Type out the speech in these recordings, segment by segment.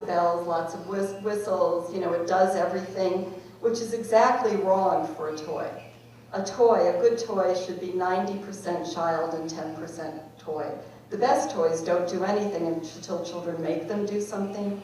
bells, lots of whistles, it does everything, which is exactly wrong for a toy. A good toy, should be 90% child and 10% toy. The best toys don't do anything until children make them do something.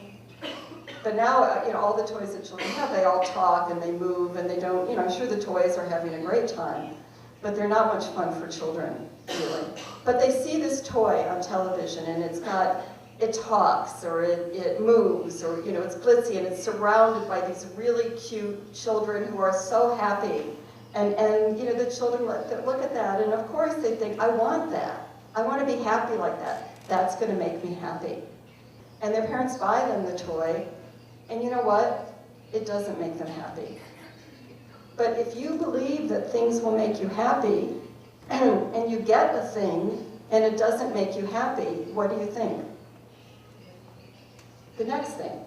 But now, all the toys that children have, they all talk and they move and they don't, I'm sure the toys are having a great time, but they're not much fun for children, really. But they see this toy on television and it talks, or it moves, or it's glitzy, and it's surrounded by these really cute children who are so happy. And the children look at that, and of course they think, I want that. I want to be happy like that. That's going to make me happy. And their parents buy them the toy, and you know what? It doesn't make them happy. But if you believe that things will make you happy, and you get a thing, and it doesn't make you happy, what do you think? The next thing.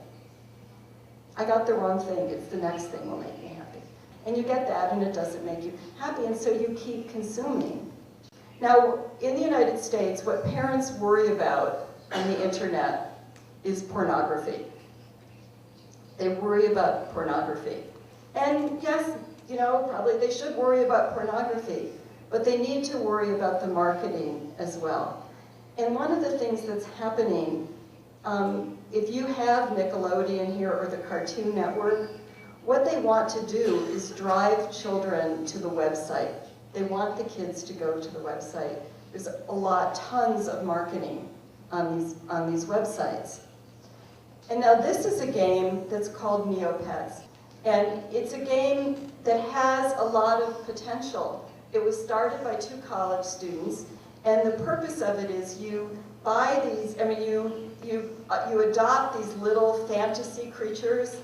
I got the wrong thing. It's the next thing will make me happy. And you get that, and it doesn't make you happy, and so you keep consuming. Now, in the United States, what parents worry about on the internet is pornography. They worry about pornography. And yes, probably they should worry about pornography, but they need to worry about the marketing as well. And one of the things that's happening, if you have Nickelodeon here or the Cartoon Network, what they want to do is drive children to the website. They want the kids to go to the website. There's tons of marketing on these websites. And now this is a game that's called Neopets. And it's a game that has a lot of potential. It was started by 2 college students, and the purpose of it is you buy these, you adopt these little fantasy creatures,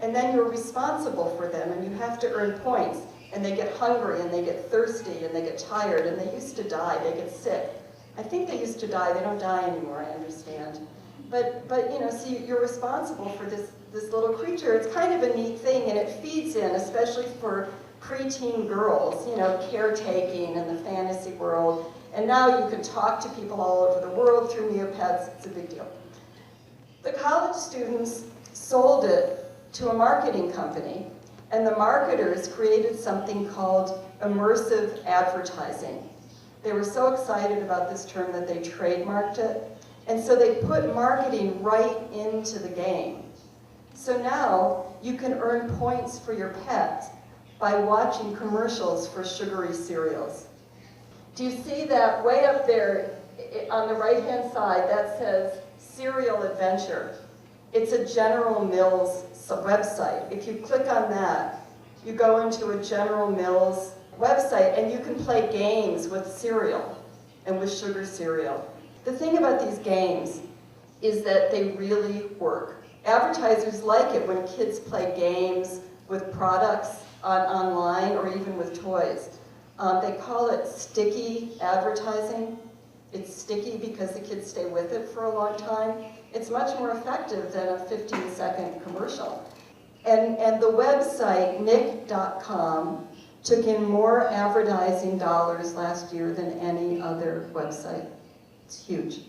and then you're responsible for them, and you have to earn points. And they get hungry, and they get thirsty, and they get tired, and they used to die, they get sick. I think they used to die, they don't die anymore, I understand. But so you're responsible for this little creature. It's kind of a neat thing, and it feeds in, especially for preteen girls, caretaking in the fantasy world. And now you can talk to people all over the world through Neopets. It's a big deal. The college students sold it to a marketing company, and the marketers created something called immersive advertising. They were so excited about this term that they trademarked it, and so they put marketing right into the game. So now you can earn points for your pet by watching commercials for sugary cereals. Do you see that way up there on the right-hand side? That says Cereal Adventure. It's a General Mills website. If you click on that, you go into a General Mills website, and you can play games with cereal and with sugar cereal. The thing about these games is that they really work. Advertisers like it when kids play games with products online or even with toys. They call it sticky advertising. It's sticky because the kids stay with it for a long time. It's much more effective than a 15-second commercial. And the website, nick.com, took in more advertising dollars last year than any other website. It's huge.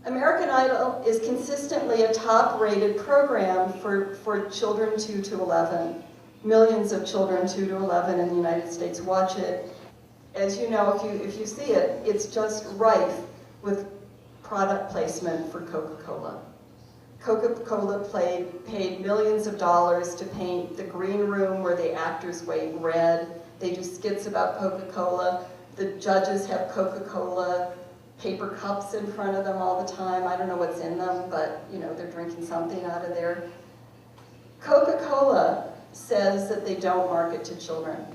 American Idol is consistently a top-rated program for children 2 to 11. Millions of children 2 to 11 in the United States watch it. As you know, if you see it, it's just rife with product placement for Coca-Cola. Coca-Cola paid millions of dollars to paint the green room where the actors wave red. They do skits about Coca-Cola. The judges have Coca-Cola paper cups in front of them all the time. I don't know what's in them, but they're drinking something out of there. Coca-Cola says that they don't market to children,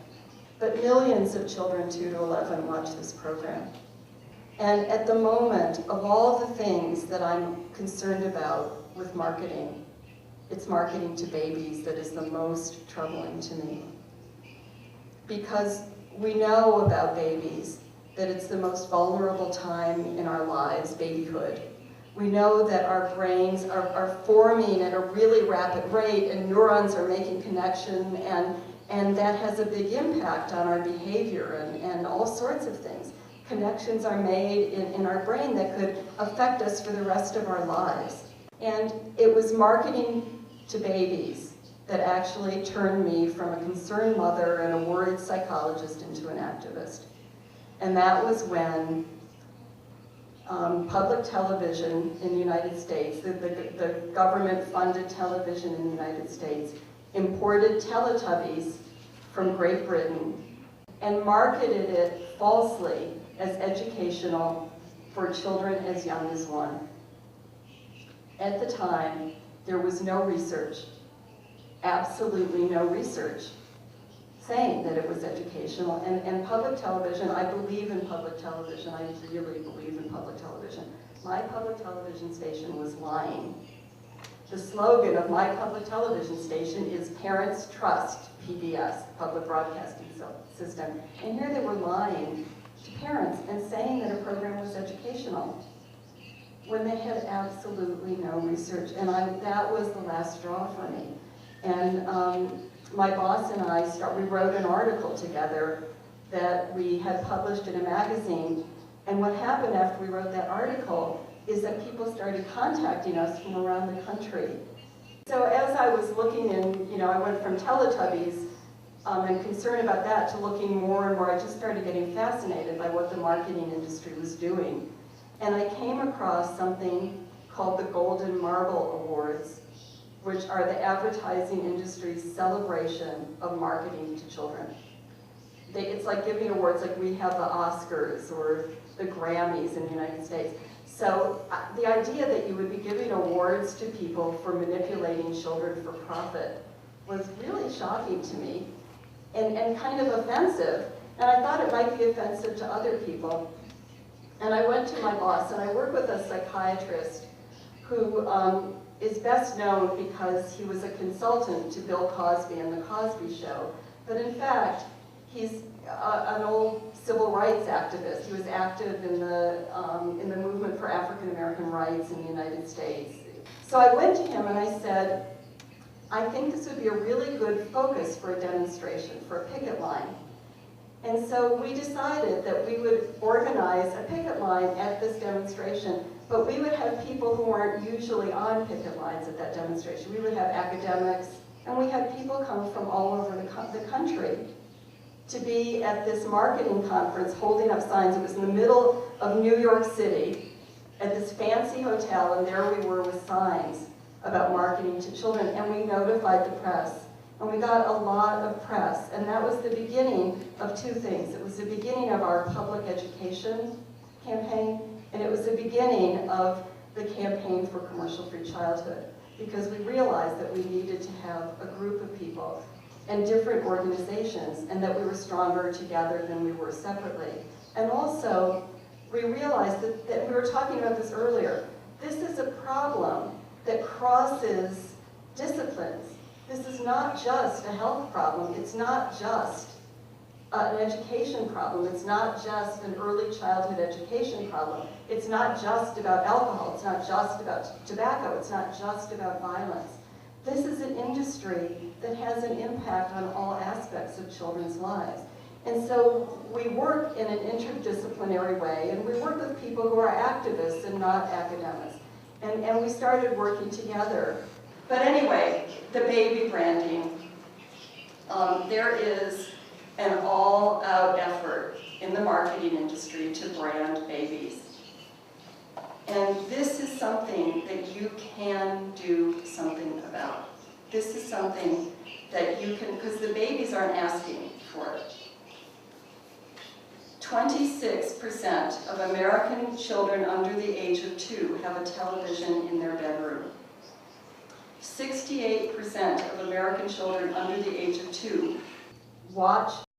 but millions of children 2 to 11 watch this program. And at the moment, of all the things that I'm concerned about with marketing, it's marketing to babies that is the most troubling to me. Because we know about babies that it's the most vulnerable time in our lives, babyhood. We know that our brains are forming at a really rapid rate, and neurons are making connection, and that has a big impact on our behavior and all sorts of things. Connections are made in our brain that could affect us for the rest of our lives. And it was marketing to babies that actually turned me from a concerned mother and a worried psychologist into an activist. And that was when public television in the United States, the government-funded television in the United States, imported Teletubbies from Great Britain and marketed it falsely as educational for children as young as 1. At the time, there was no research, absolutely no research, saying that it was educational. And public television, I believe in public television, I really believe in public television. My public television station was lying. The slogan of my public television station is Parents Trust PBS, Public Broadcasting System. And here they were lying to parents and saying that a program was educational when they had absolutely no research. And that was the last straw for me. And my boss and I, we wrote an article together that we had published in a magazine. And what happened after we wrote that article is that people started contacting us from around the country. So as I was looking in, I went from Teletubbies and concerned about that to looking more and more. I just started getting fascinated by what the marketing industry was doing. And I came across something called the Golden Marble Awards, which are the advertising industry's celebration of marketing to children. It's like giving awards like we have the Oscars or the Grammys in the United States. So the idea that you would be giving awards to people for manipulating children for profit was really shocking to me and kind of offensive. And I thought it might be offensive to other people. And I went to my boss, and I work with a psychiatrist who is best known because he was a consultant to Bill Cosby and The Cosby Show. But in fact, he's an old civil rights activist. He was active in the movement for African American rights in the United States. So I went to him and I said, I think this would be a really good focus for a demonstration, for a picket line. And so we decided that we would organize a picket line at this demonstration, but we would have people who aren't usually on picket lines at that demonstration. We would have academics, and we had people come from all over the country to be at this marketing conference holding up signs. It was in the middle of New York City at this fancy hotel, and there we were with signs about marketing to children, and we notified the press. And we got a lot of press, and that was the beginning of two things. It was the beginning of our public education campaign, and it was the beginning of the campaign for commercial-free childhood, because we realized that we needed to have a group of people and different organizations, and that we were stronger together than we were separately. And also, we realized that we were talking about this earlier. This is a problem that crosses disciplines. This is not just a health problem. It's not just an education problem. It's not just an early childhood education problem. It's not just about alcohol. It's not just about tobacco. It's not just about violence. This is an industry that has an impact on all aspects of children's lives. And so we work in an interdisciplinary way, and we work with people who are activists and not academics. And we started working together. But anyway, the baby branding. There is an all-out effort in the marketing industry to brand babies. And this is something that you can do something about. This is something that you can, because the babies aren't asking for it. 26% of American children under the age of 2 have a television in their bedroom. 68% of American children under the age of 2 watch